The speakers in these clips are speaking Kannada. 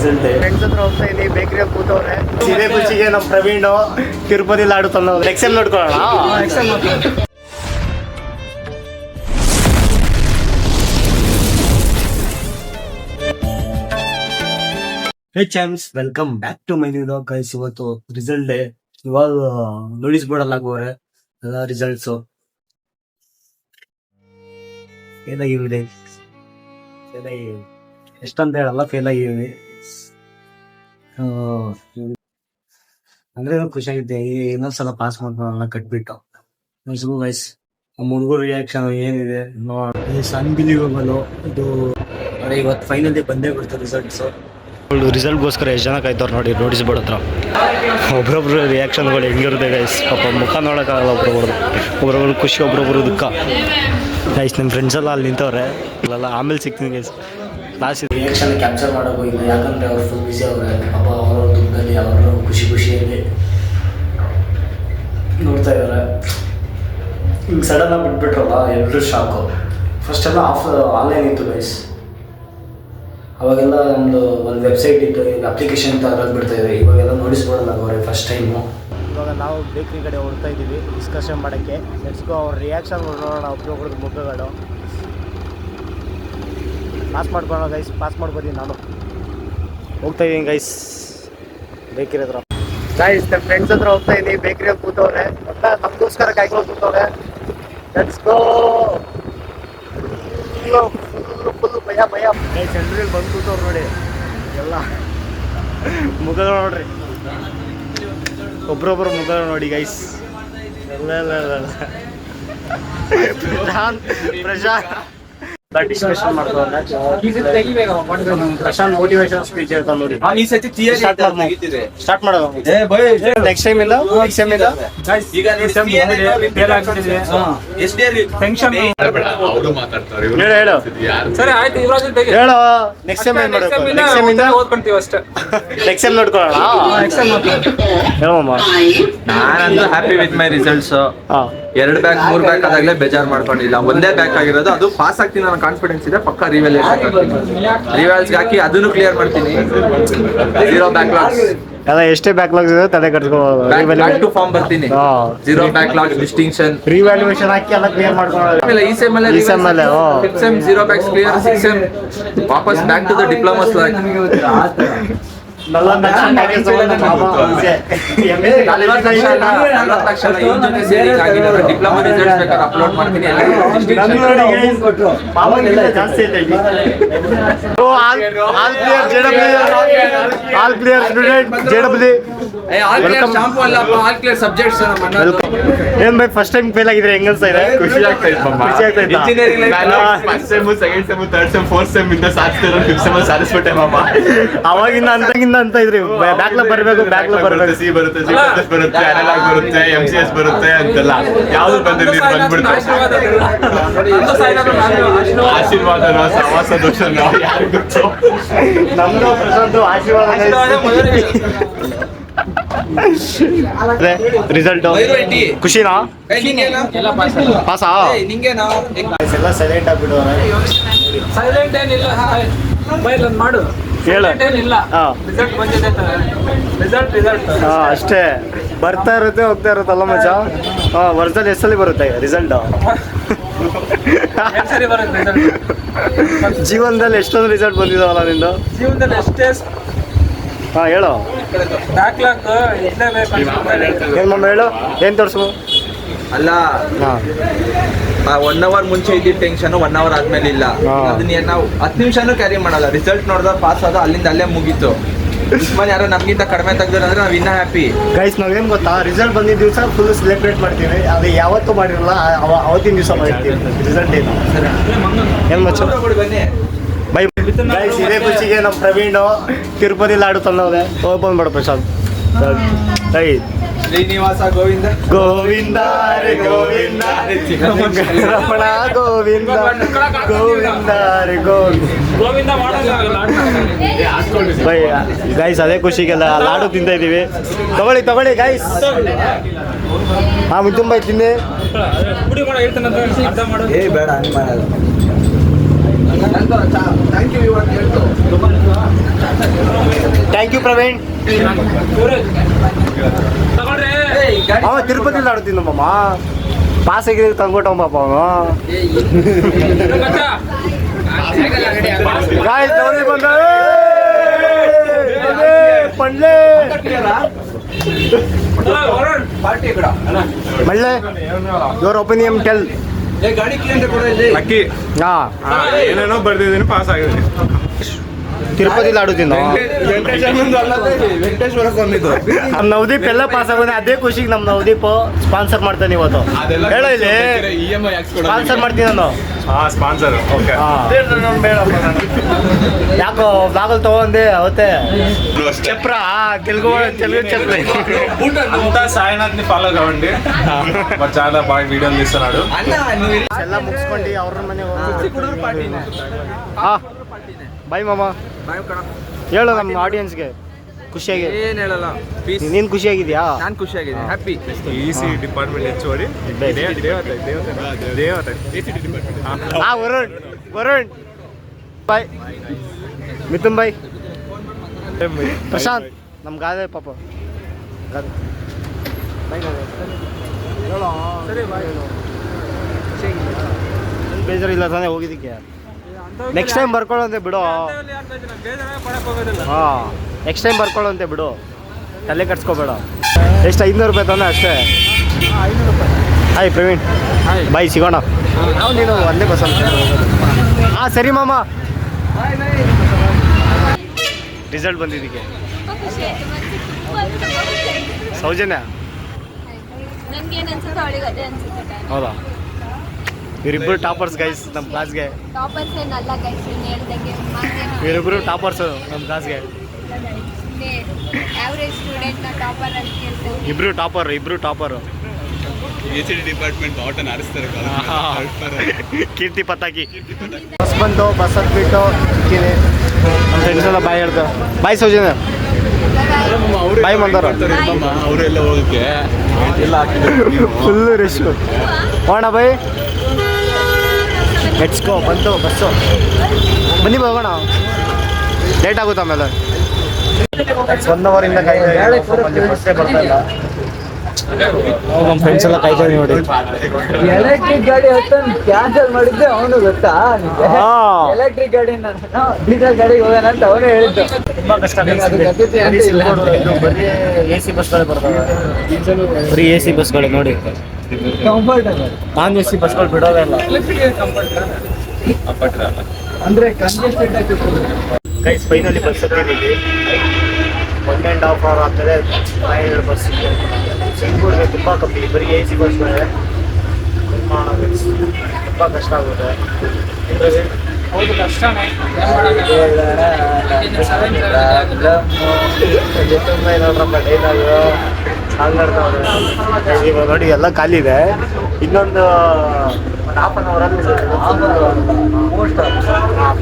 ರಿಸಲ್ಟ್ ಫ್ರೆಂಡ್ಸ್ ಹತ್ರ ಹೋಗ್ತಾ ಇದೀವಿ, ಬೇಕರಿಯಲ್ಲಿ ಕೂತವ್ರೆ. ಇದೇ ಖುಷಿಗೆ ನಮ್ಮ ಪ್ರವೀಣ್ ತಿರುಪತಿ ಲಾಡು ತಂದು ಎಕ್ಸೆಲ್ ನೋಡ್ಕೊಳ್ಳೋಣ. Hey chums, welcome back to my new vlog guys. ಇವತ್ತು ರಿಸಲ್ಟ್ ಡೇ. ಇವಾಗ ನೋಟಿಸ್ ಬೋರ್ಡ್ ಅಲ್ಲಿ ಆಗುವರೆ ಎಲ್ಲ ರಿಸಲ್ಟ್ಸು. ಫೇಲ್ ಆಗಿವಿ, ಎಷ್ಟಂತ ಹೇಳಲ್ಲ, ಫೇಲ್ ಆಗಿವಿ. ಅಂದ್ರೆ ಖುಷಿಯಾಗಿದ್ದೆ, ಇನ್ನೊಂದ್ಸಲ ಪಾಸ್ ಮಾಡ್ಕೊಳ್ಳೋಣ ಕಟ್ಬಿಟ್ಟು. ಗೈಸ್ ನಮ್ಮ ಹುಡುಗರು ರಿಯಾಕ್ಷನ್ ಏನಿದೆ ಅನ್ಬಿಲೀವಬಲ್. ಇದು ಇವತ್ತು ಫೈನಲ್ ಡೇ ಬಂದೇ ಬಿಡ್ತಾರೆ ರಿಸಲ್ಟ್ಸ್. ರಿಸಲ್ಟ್ಗೋಸ್ಕರ ಎಷ್ಟು ಜನ ಕಾಯ್ತವ್ರು ನೋಡಿ ನೋಟಿಸ್ ಬೋರ್ಡ್ ಹತ್ರ. ಒಬ್ರೊಬ್ರು ರಿಯಾಕ್ಷನ್ಗಳು ಹೆಂಗಿರುತ್ತೆ ಗೈಸ್, ಪಾಪ ಮುಖ ನೋಡೋಕ್ಕಾಗಲ್ಲ ಒಬ್ರೊಬ್ರು ಖುಷಿ, ಒಬ್ರೊಬ್ರು ದುಃಖ. ಗೈಸ್ ನಮ್ಮ ಫ್ರೆಂಡ್ಸ್ ಎಲ್ಲ ಅಲ್ಲಿ ನಿಂತವ್ರೆ, ಅಲ್ಲೆಲ್ಲ ಆಮೇಲೆ ಸಿಗ್ತೀನಿ ಗೈಸ್. ಕ್ಲಾಸ್ ರಿಯಾಕ್ಷನ್ ಕ್ಯಾಪ್ಚರ್ ಮಾಡೋಕೆ ಹೋಗಿದ್ದು, ಯಾಕಂದರೆ ಅವ್ರು ಫುಲ್ ಬಿಸಿ ಅವ್ರೆ. ಪಾಪ ಅವರ ದುಃಖದಲ್ಲಿ ಅವರು ಖುಷಿಯಲ್ಲಿ ನೋಡ್ತಾ ಇದ್ದಾರೆ. ಹಿಂಗೆ ಸಡನ್ನಾಗಿ ಬಿಟ್ಬಿಟ್ರಲ್ಲ, ಎಲ್ಲರೂ ಶಾಕು. ಫಸ್ಟೆಲ್ಲ ಆನ್ಲೈನ್ ಇತ್ತು ಗೈಸ್, ಅವಾಗೆಲ್ಲ ನಮ್ಮದು ಒಂದು ವೆಬ್ಸೈಟ್ ಇತ್ತು, ಈಗ ಅಪ್ಲಿಕೇಶನ್ ತರೋದು ಬಿಡ್ತಾಯಿದ್ದಾರೆ. ಇವಾಗೆಲ್ಲ ನೋಟಿಸ್ ಬೋರ್ಡಲ್ಲ ಅವರೇ ಫಸ್ಟ್ ಟೈಮು. ಇವಾಗ ನಾವು ಬೇಕ್ರಿ ಕಡೆ ಹೊರಡ್ತಾ ಇದ್ದೀವಿ ಡಿಸ್ಕಷನ್ ಮಾಡೋಕ್ಕೆ. ಲೆಟ್ಸ್ಗೋ ಅವ್ರ ರಿಯಾಕ್ಷನ್ ನೋಡೋಣ, ಒಬ್ಬೊಬ್ರದ್ದು ಮುಖಗಳು. ಪಾಸ್ ಮಾಡ್ಕೊಳ್ಳೋಣ ಗೈಸ್, ಪಾಸ್ ಮಾಡ್ಬೋದು. ನಾನು ಹೋಗ್ತಾ ಇದ್ದೀನಿ ಗೈಸ್ ಬೇಕ್ರಿ ಹತ್ರ. ಗೈಸ್ ನಮ್ಮ ಫ್ರೆಂಡ್ಸ್ ಹತ್ರ ಹೋಗ್ತಾ ಇದ್ದೀವಿ, ಬೇಕ್ರಿಯಲ್ಲಿ ಕೂತವ್ರೆ. ನಮಗೋಸ್ಕರ ಕಾಯ್ಕೊಂಡು ಕೂತವ್ರೆ. ಲೆಟ್ಸ್ಗೋ. ಫುಲ್ ಭಯ ಗೈಸ್, ಎಲ್ಲರಲ್ಲಿ ಬಂದು ಕೂತವ್ರು ನೋಡಿ. ಎಲ್ಲ ಮುಖಗಳು ನೋಡ್ರಿ, ಒಬ್ರೊಬ್ರು ಮುಖಗಳು ನೋಡಿ ಗೈಸ್. ಪ್ರಶಾಂತ್ ಡಿಸ್ಕಷನ್ ಮಾಡ್ತಾರೆ. ಪ್ರಶಾಂತ್ ಮೋಟಿವೇಶನ್ ಸ್ಪೀಚ್ ಹೇಳ್ತಾ ನೋಡಿ. ಸ್ಟಾರ್ಟ್ ಮಾಡೋದು ನೆಕ್ಸ್ಟ್ ಟೈಮ್ ಇಲ್ಲ, ನೆಕ್ಸ್ಟ್ ಟೈಮ್ ಇಲ್ಲ. ಹೇಳು ಹೇಳು, ನೆಕ್ಸ್ಟ್ ಟೈಮ್ ಏನ್ ಮಾಡಬೇಕು? ನೆಕ್ಸ್ಟ್ ಟೈಮ್ ಇಂದ ಓದ್ಕೊಂತೀವಿ ಅಷ್ಟೇ. ನೆಕ್ಸ್ಟ್ ಟೈಮ್ ನೋಡ್ಕೊಳ್ಳೋಣ. ಹೇಳಮ್ಮ, ನಾನಂತೂ happy with my results. 2 back 3 back ಆದಾಗಲೇ ಬೇಜಾರು ಮಾಡ್ಕೊಂಡಿಲ್ಲ. ಒಂದೇ ಬ್ಯಾಕ್ ಆಗಿರೋದು, ಅದು ಪಾಸ್ ಆಗ್ತೀನಿ ಅನ್ನೋ ಕಾನ್ಫಿಡೆನ್ಸ್ ಇದೆ. ಪಕ್ಕ ರಿವ್ಯಾಲ್ಸ್ ಹಾಕಿ ಅದನ್ನು ಕ್ಲಿಯರ್ ಮಾಡ್ತೀನಿ. 0 ಬ್ಯಾಕ್ಲಾಗ್ಸ್ ಎಲ್ಲ ಎಷ್ಟೇ ಬ್ಯಾಕ್ಲಾಗ್ಸ್ ಇದೆ ತಲೆ ಕಟ್ಕೊಂಡು ಫಾರ್ಮ್ ಬರ್ತೀನಿ. 0 ಬ್ಯಾಕ್ಲಾಗ್ಸ್ ಡಿಸ್ಟಿಂಕ್ಷನ್ ರಿವ್ಯಾಲ್ಯೂಯೇಷನ್ ಹಾಕಿ ಎಲ್ಲ ಕ್ಲಿಯರ್ ಮಾಡ್ಕೊಳ್ಳೋದು. ಈ ಸೆಮ್ ಅಲ್ಲಿ 0 ಬ್ಯಾಕ್ಸ್ ಕ್ಲಿಯರ್, 6 ಸೆಮ್ ವಾಪಸ್ ಬ್ಯಾಕ್ ಟು ದ ಡಿಪ್ಲೊಮಾ ಸ್ಲಾಗ್. 40 ಲಕ್ಷ ಡಿಪ್ಲೊಮಾ ರಿಸಲ್ಟ್ಸ್ ಬೇಕಾದ್ರೆ ಅಪ್ಲೋಡ್ ಮಾಡ್ತೀನಿ. All clear student JW. ಏನ್ ಬೈ ಫಸ್ಟ್ ಟೈಮ್ ಫೇಲ್ ಆಗಿದ್ರೆ ಹೆಂಗ ಅನ್ಸ್ತಾ ಇದೆ? ಖುಷಿ ಆಗ್ತಾ ಇದೆ. Engineering first sem, second sem, third sem, fourth sem ಇಂದ ಸಾಧಿಸ್ತಿರೋ, ಫಿಫ್ತ್ ಸೆಮ್ ಸಾಧಿಸ್ಬಿಟ್ಟೆ ಮಾಮ. ಅವಾಗಿಂದ ಅಂತ ಇದ್ರಿ ಬ್ಯಾಕ್ಲಾಗ್ ಬರಬೇಕು, ಬ್ಯಾಕ್ಲಾಗ್ ಬರಬೇಕು. ಸಿ ಬರುತ್ತೆ, ಸಿ ಬರುತ್ತೆ, ಅನಲಾಗ್ ಬರುತ್ತೆ, MCS ಬರುತ್ತೆ ಅಂತೆಲ್ಲ. ಯಾವ್ದು ಬಂದಿರಲಿ ಬಂದ್ಬಿಡ್ತಾರೆ. ಆಶೀರ್ವಾದನೋ ಸಹವಾಸ ದೋಷನೋ ಯಾರು ಗೊತ್ತು. ನಮ್ದು ಪ್ರಶಾಂತ್ ಆಶೀರ್ವಾದ. ರಿಸಲ್ಟ್ ಖುಷಿನಾ? ಪಾಸಾ? ಎಲ್ಲ ಸೈಲೆಂಟ್ ಆಗ್ಬಿಟ್ಟವ್ರೆ. ಸೈಲೆಂಟ್ ಏನಿಲ್ಲ, ಮಾಡು ಅಷ್ಟೇ. ಬರ್ತಾ ಇರುತ್ತೆ, ಹೋಗ್ತಾ ಇರುತ್ತಲ್ಲ ಮಚ್ಚ. ವರ್ಷದಲ್ಲಿ ಎಷ್ಟಲ್ಲಿ ಬರುತ್ತೆ ರಿಸಲ್ಟ್? ಜೀವನದಲ್ಲಿ ಎಷ್ಟೊಂದು ರಿಸಲ್ಟ್ ಬಂದಿದಾವಲ್ಲ ನಿಂದು? ಜೀವನದಲ್ಲಿ ಎಷ್ಟೇ ಹೇಳು. ಏನ್ ಮಮ್ಮ ಹೇಳು, ಏನ್ ತೋರ್ಸು? ಅಲ್ಲ, 1 ಅವರ್ ಮುಂಚೆ ಇದ್ದಿದ್ದ ಟೆನ್ಷನ್ 1 ಅವರ್ ಆದ್ಮೇಲೆ ಇಲ್ಲ. ಅದನ್ನ ನಾವು 10 ನಿಮಿಷನೂ ಕ್ಯಾರಿ ಮಾಡಲ್ಲ. ರಿಸಲ್ಟ್ ನೋಡಿದ್ರೆ ಪಾಸ್ ಆದ, ಅಲ್ಲಿಂದ ಅಲ್ಲೇ ಮುಗೀತು. ಯಾರೋ ನಮ್ಗಿಂತ ಕಡಿಮೆ ತೆಗ್ದ್ರೆ ಅಂದ್ರೆ ನಾವು ಇನ್ನೂ ಹ್ಯಾಪಿ ಗೈಸ್. ನಾವೇನ್ ಗೊತ್ತಾ, ರಿಸಲ್ಟ್ ಬಂದಿದ್ದ ದಿವಸ ಫುಲ್ ಸೆಲೆಬ್ರೇಟ್ ಮಾಡ್ತೀವಿ. ಅದು ಯಾವತ್ತೂ ಮಾಡಿರಲ್ಲ, ಅವತ್ತಿನ ದಿವಸ ಮಾಡಿರ್ತೀವಿ ರಿಸಲ್ಟ್ ಡೇನ. ಏನ್ ಮಚ್ಚ ಬನ್ನಿ ಬೈ ಗೈಸ್. ಇದೇ ಖುಷಿಗೆ ನಮ್ಮ ಪ್ರವೀಣ್ ತಿರುಪತಿ ಲಾಡು ತಂದವ್ರೆ. ಹೋಗಿ ಬಂದ್ಬೇಡ ಪ್ರಶಾಂತ್. ಶ್ರೀನಿವಾಸ ಗೋವಿಂದ ಗೋವಿಂದ ರೇ ಗೋವಿಂದ, ರಮಣ ಗೋವಿಂದ ಗೋವಿಂದ ರೇ ಗೋವಿಂದ. ಬೈ ಗೈಸ್, ಅದೇ ಖುಷಿಗೆಲ್ಲ ಲಾಡು ತಿಂತ ಇದೀವಿ. ತಗೊಳ್ಳಿ ಗೈಸ್. ತುಂಬ ತಿಂದೆ. ಬೇಡ thank you. Thank you Praveen. ಅವ ತಿರುಪತಿಲಿ ಆಡ್ತೀನಿ ನಮ್ಮಮ್ಮ ಪಾಸ್ ಆಗಿದ್ರೆ ತಂದ್ಕೊಟ್ಟವಮ್ಮ ಅವನು. ಗಾಯ್ಸ್ ನೋಡಿ ಬಂದ ಪಂಡ್ಲೆ ಮಳ್ಳೆ ಯುವರ್ ಒಪಿನಿಯನ್ ಟೆಲ್. ಲಕ್ಕಿ ಏನೇನೋ ಬರ್ದಿದ್ದೀನಿ, ಪಾಸ್ ಆಗಿದ್ದೀನಿ. ತಿರುಪತಿಲಿ ಆಡುತ್ತೀನಿ ವೆಂಕಟೇಶ್ವರಕ್ಕೆ ಬಂದಿದ್ದು. ನಮ್ಮ ನವದೀಪ್ ಎಲ್ಲ ಪಾಸ್ ಆಗೋದೆ. ಅದೇ ಖುಷಿಗೆ ನಮ್ಮ ನವದೀಪ್ ಸ್ಪಾನ್ಸರ್ ಮಾಡ್ತಾನೆ ಇವತ್ತು. ಹೇಳೋ ಇಲ್ಲಿ ಸ್ಪಾನ್ಸರ್ ಮಾಡ್ತೀನಿ ನಾನು. Sponsor okay. ಯಾಕೋ ಬ್ಲಾಗಲ್ ತಗೊಂಡೆ ಅವತ್ತೆ ಚಪ್ರ తెలుగు చప్ర అంత సాయినాథ్ని ఫాలో కావండి. మరి చాలా బాగా వీడియోలు తీస్తున్నాడు. ಎಲ್ಲ ಮುಗಿಸ್ಕೊಂಡು ಅವ್ರ ಮನೆಗೆ ಬಾಯ್ ಮಾಮ. ಹೇಳು ನಮ್ಮ ಆಡಿಯನ್ಸ್ಗೆ ಖುಷಿಯಾಗಿ. ಏನ್ ಹೇಳಲ್ಲ, ಪೀಸ್. ನೀನು ಖುಷಿಯಾಗಿದ್ಯಾ? ನಾನು ಖುಷಿಯಾಗಿದ್ದೀನಿ, happy. EC department HOD Varun Varun bye. Mithun bye. Prashanth ನಮ್ಮ ಗಾದೆ ಪಾಪ ಗಾದೆ ಬೇಜಾರಿಲ್ಲ ತಾನೇ ಹೋಗಿದ್ದಕ್ಕೆ. ನೆಕ್ಸ್ಟ್ ಟೈಮ್ ಬರ್ಕೊಳ್ಳೋಂತೆ ಬಿಡು. ಹಾಂ ನೆಕ್ಸ್ಟ್ ಟೈಮ್ ಬರ್ಕೊಳ್ಳೋಂತೆ ಬಿಡು, ತಲೆ ಕಟ್ಸ್ಕೊಬೇಡ. ಎಷ್ಟು 500 ರೂಪಾಯಿ ತಾನೆ ಅಷ್ಟೇ. ಹಾಯ್ ಪ್ರವೀಣ್. ಬಾಯ್ ಸಿಗೋಣ. ನಾವು ನೀನು ಒಂದೇ ಬಸ್ ಅಂತ. ಹಾಂ ಸರಿ ಮಾಮ. ರಿಸಲ್ಟ್ ಬಂದಿದ್ದಕ್ಕೆ ಸೌಜನ್ಯ ಹೌದಾ? ಇವರಿಬ್ಬರು ಟಾಪರ್ಸ್ ಗೈಸ್ ನಮ್ಮ ಕ್ಲಾಸ್ಗೆ. ಇವರಿಬ್ಬರು ಟಾಪರ್ಸು ನಮ್ಮ ಕ್ಲಾಸ್ಗೆ. ಇಬ್ರು ಟಾಪರ್. ಡಿಪಾರ್ಟ್ಮೆಂಟ್ ಆಟ ನಡೆಸ್ತಾರೆ. ಕೀರ್ತಿ ಪತಾಕಿ. ಬಸ್ ಬಂದು ಬಸ್ ಹತ್ಬಿಟ್ಟು ಇದ್ದೀನಿ. ನಮ್ಮ ಫ್ರೆಂಡ್ಸ್ ಎಲ್ಲ ಬಾಯ್ ಹೇಳ್ತಾರೆ. ಬಾಯ್ ಸೌಜನ್ಯ. ಬಾಯ್ ಮಂದಾರ. ಅವರೆಲ್ಲ ಹೋಗಕ್ಕೆ ಫುಲ್ಲು ರೆಶ್. ಹೋಗೋಣ ಬಾಯ್. ಲೆಟ್ಸ್ಗೋ. ಬಂತು ಬಸ್ಸು. ಬನ್ನಿ ಹೋಗೋಣ. ಲೇಟ್ ಆಗುತ್ತೆ ಆಮೇಲೆ. 1 ಅವರಿಂದ ಬಸ್ಸೇ ಬರ್ತಾ ಇಲ್ಲ. ನಮ್ಮ ಫ್ರೆಂಡ್ಸ್ ಎಲ್ಲ ಕಾಯ್ತಾ ನೋಡಿ. ಎಲೆಕ್ಟ್ರಿಕ್ ಗಾಡಿ ಕ್ಯಾನ್ಸಲ್ ಮಾಡಿದ್ದೆ ಅವನು ಗೊತ್ತಾ? ಎಲೆಕ್ಟ್ರಿಕ್ ಗಾಡಿ ಡೀಸೆಲ್ ಗಾಡಿಗೆ ಹೋಗೋಣ ಅಂತ ಅವನೇ ಹೇಳಿದ್ದು. ತುಂಬಾ ಕಷ್ಟ. ಬರೀ AC ಬಸ್ಗಳೇ ಬರ್ತವೆ. ಬರೀ AC ಬಸ್ಗಳೇ ನೋಡಿ. ಕಂಫರ್ಟಬಲ್. ನಾನ್ AC ಬಸ್ಗಳು ಬಿಡೋದೇ ಇಲ್ಲ. ಅಂದ್ರೆ ಕಂಜೆಸ್ಟೆಡ್ ಆಗಿರ್ತದೆ. ಗೈಸ್ ಫೈನಲಿ ಬಸ್ ಹತ್ತಿದ್ದೀವಿ. 1.5 hour ಆಗ್ತದೆ. ಫೈನಲ್ ಬಸ್ ಸಿಂಗೂರ್ಗೆ ತುಂಬ ಕಮ್ಮಿ. ಬರೀ AC ಬಸ್ಗಳೇ. ತುಂಬ ಕಷ್ಟ ಆಗುತ್ತೆ. ಹೌದು ಕಷ್ಟನೇ. ಇವಾಗ ನೋಡಿ ಎಲ್ಲ ಖಾಲಿ ಇದೆ. ಇನ್ನೊಂದು ಹಾಫ್ ಅನ್ ಅವರಲ್ಲಿ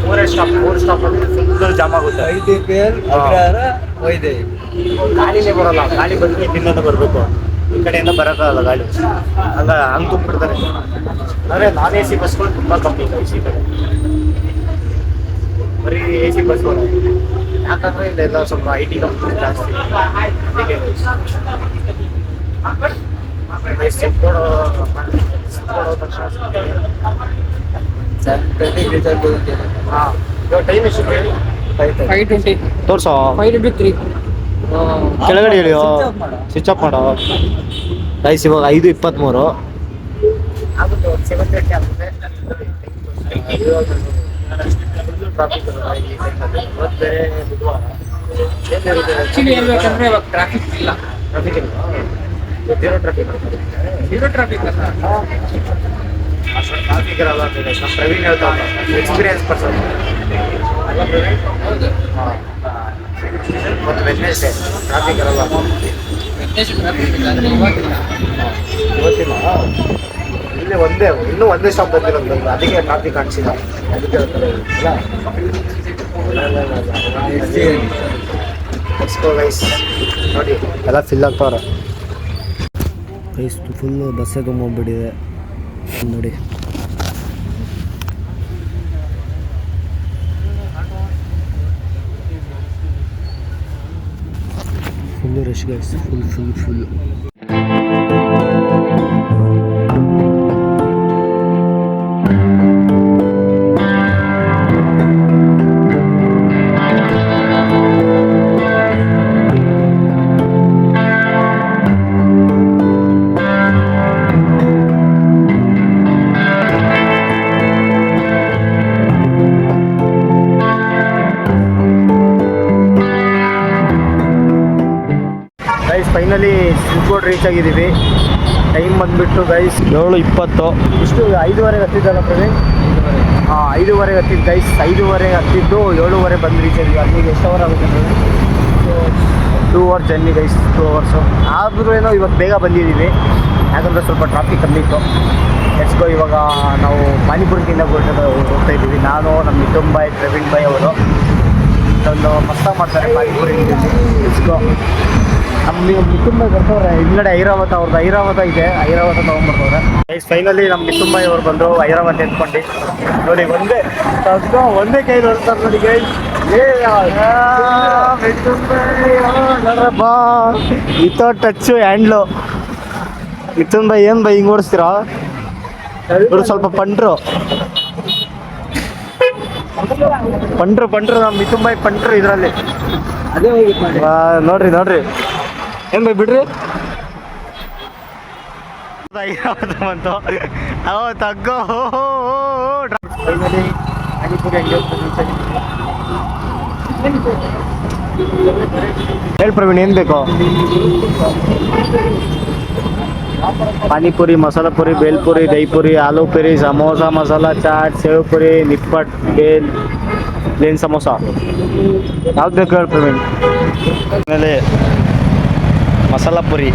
3 ಸ್ಟಾಪ್ ಅಲ್ಲಿ ಫುಲ್ ಜಾಮ್ ಆಗುತ್ತೆ. ಗಾಳಿನೇ ಬರೋಲ್ಲ. ಗಾಳಿ ಬಂದ್ರೆ ಇನ್ನೊಂದು ಬರಬೇಕು. ಈ ಕಡೆಯಿಂದ ಬರೋಕ್ಕಾಗಲ್ಲ ಗಾಳಿ. ಹಂಗೆ ತುಂಬಿಡ್ತಾರೆ. ಅಂದರೆ ನಾನ್ AC ಬಸ್ಗಳು ತುಂಬ ಕಮ್ಮಿ ಈ ಕಡೆ. ಬರೀ AC ಬಸ್ಗಳು. ಯಾಕಂದರೆ ಇಲ್ಲೆಲ್ಲ ಸ್ವಲ್ಪ IT ಕಂಪ್ನಿ ಜಾಸ್ತಿ. ಟೈಮ್ ಎಷ್ಟು? 5:20. ತೋರ್ಸೋ. 5:23. ಕೆಳಗಡೆ ಹೇಳಿಯೋ. ಸ್ವಿಚ್ ಆಫ್ ಮಾಡೋ. ಗೈಸ್ ಇವಾಗ 5:23 ಆಗುತ್ತೆ. 7:30 ಆಗುತ್ತೆ. ಬೇರೆ ಬುಧವಾರ ಆಕ್ಚುಲಿ ಹೇಳ್ಬೇಕಂದ್ರೆ ಇವಾಗ ಟ್ರಾಫಿಕ್ ಇಲ್ಲ. ಟ್ರಾಫಿಕ್ ಇಲ್ಲ. ಝೀರೋ ಟ್ರಾಫಿಕ್ ಅಲ್ಲ. ಅಷ್ಟು ಟ್ರಾಫಿಕ್ ಇರಲ್ಲ ಅಂತ ನಮ್ಮ ಪ್ರವೀಣ್ ಹೇಳ್ತಾ ಎಕ್ಸ್ಪೀರಿಯನ್ಸ್ ಪರ್ಸನ್. ಹಾಂ ಮತ್ತು ವೆಡ್ನೆಸ್ಡೇ ಟ್ರಾಫಿಕ್ ಇರಲ್ಲ. ಇವತ್ತಿಲ್ಲ. ಇಲ್ಲಿ ಇನ್ನೂ ಒಂದೇ ಸ್ಟಾಪ್ ಬಂದಿರೋದು. ಅದಕ್ಕೆ ಟ್ರಾಫಿಕ್ ಕಾಣಿಸಿಲ್ಲ. ಅದಕ್ಕೆ ಗೈಸ್ ನೋಡಿ ಎಲ್ಲ ಫಿಲ್ ಆಗ್ತಾವ್ರೆ. ಗೈಸ್ ಫುಲ್ಲು ಬಸ್ಸೇ ತುಂಬೋಗ್ಬಿಟ್ಟಿದೆ ನೋಡಿ. Rush guys, full. Guys finally ಸಿಂಕೋಡ್ ರೀಚ್ ಆಗಿದ್ದೀವಿ. ಟೈಮ್ ಬಂದುಬಿಟ್ಟು ಗೈಸ್ 7:20. ಇಷ್ಟು 5:30 ಹತ್ತಿದ್ದಲ್ಲ ಪ್ರವೀಣ್? 5:30 ಹತ್ತಿದ್ದು ಗೈಸ್. 5:30 ಹತ್ತಿದ್ದು 7:30 ಬಂದು ರೀಚ್ ಆಗಿದ್ವಿ. ಅಲ್ಲಿಗೆ ಎಷ್ಟು ಅವರ್ ಆಗುತ್ತೆ Praveen? 2 hour journey guys, 2 hours. ಆದರೂ ಏನೋ ಇವತ್ತು ಬೇಗ ಬಂದಿದ್ದೀವಿ, ಯಾಕಂದರೆ ಸ್ವಲ್ಪ ಟ್ರಾಫಿಕ್ ಕಮ್ಮಿ ಇತ್ತು. Let's go. ಇವಾಗ ನಾವು ಪಾನಿಪುರಿಯಿಂದ ಹೋಗ್ತಾ ಇದ್ದೀವಿ. ನಾನು, ನಮ್ಮ ಮಿಥುನ್ ಬಾಯ್, ಪ್ರವೀಣ್ ಬಾಯ್ ಅವರು ಒಂದು ಮಸ್ತಾಗಿ ಮಾಡ್ತಾರೆ ಪಾನಿಪುರಿ. Let's go. ನಮ್ಮ ಮಿಥುನ್ ಬಾಯ್ ಬರ್ತವ್ರೆ ಹಿಂದ್ಗಡೆ. ಐರಾವತ ಅವ್ರದ್ದು ಐರಾವತ ಇದೆ, ಐರಾವತ ತೊಗೊಂಡ್ಬರ್ತವ್ರೆ ಗೈಸ್. ಫೈನಲಿ ನಮ್ಮ ಮಿಥುನ್ ಬಾಯ್ ಅವ್ರು ಬಂದರು ಐರಾವತ ಎತ್ಕೊಂಡು. ನೋಡಿ ಒಂದೇ ಕೈ ನೋಡ್ತಾರೆ ನೋಡಿ ಗೈಸ್. ಮಿಥುನ್ ಬಾಯ್ ನೋಡ್ರಪ್ಪ, ವಿತೌಟ್ ಟಚ್ಚು ಹ್ಯಾಂಡ್ಲು. ಮಿಥುನ್ ಬಾಯ್ ಏನು ಬೈ ಹಿಂಗೆ ಓಡಿಸ್ತೀರಾ? ಇವರು ಸ್ವಲ್ಪ ಪಂಟ್ರು ನಮ್ಮ ಮಿಥುನ್ ಬಾಯ್ ಪಂಟ್ರು ಇದರಲ್ಲಿ. ಅದೇ ಹೋಗಿತ್ತು ಮಾಡಿ. ನೋಡ್ರಿ ಏನು ಬೈ ಬಿಡ್ರಿ. ಬಂತು ತಗ್ಗೋ. ಫೈನಲಿ ಪಾನಿಪುರಿ ಹೇಳಿ ಪ್ರವೀಣ್, ಏನು ಬೇಕು? ಪಾನಿಪುರಿ, ಮಸಾಲ ಪುರಿ, ಬೇಲ್ಪುರಿ, ದಹಿಪುರಿ, ಆಲೂ ಪುರಿ, ಸಮೋಸ, ಮಸಾಲ ಚಾಟ್, ಸೇವ್ ಪುರಿ, ನಿಪ್ಪಟ್, ಬೇಲ್, ಪ್ಲೇನ್ ಸಮೋಸ. ಯಾವ್ದು ಬೇಕು ಹೇಳಿ ಪ್ರವೀಣ್? ಆಮೇಲೆ masala puri.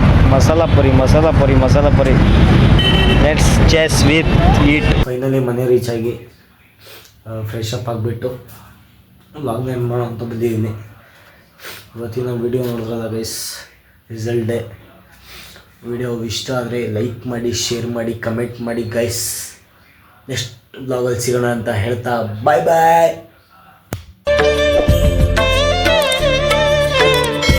Let's chess with eat. Finally ಮನೆ ರೀಚ್ ಆಗಿ ಫ್ರೆಶ್ ಅಪ್ ಆಗಿಬಿಟ್ಟು ಲಾಗ್ ಏನು ಮಾಡೋ ಅಂತ ಬಂದಿದ್ದೀನಿ. ಇವತ್ತಿನ ವೀಡಿಯೋ ನೋಡಿದ್ರಲ್ಲ ಗೈಸ್, ರಿಸಲ್ಟ್ ಡೇ. ವಿಡಿಯೋ ಇಷ್ಟ ಆದರೆ ಲೈಕ್ ಮಾಡಿ, ಶೇರ್ ಮಾಡಿ, ಕಮೆಂಟ್ ಮಾಡಿ ಗೈಸ್. ನೆಕ್ಸ್ಟ್ ಬ್ಲಾಗಲ್ಲಿ ಸಿಗೋಣ ಅಂತ ಹೇಳ್ತಾ ಬಾಯ್.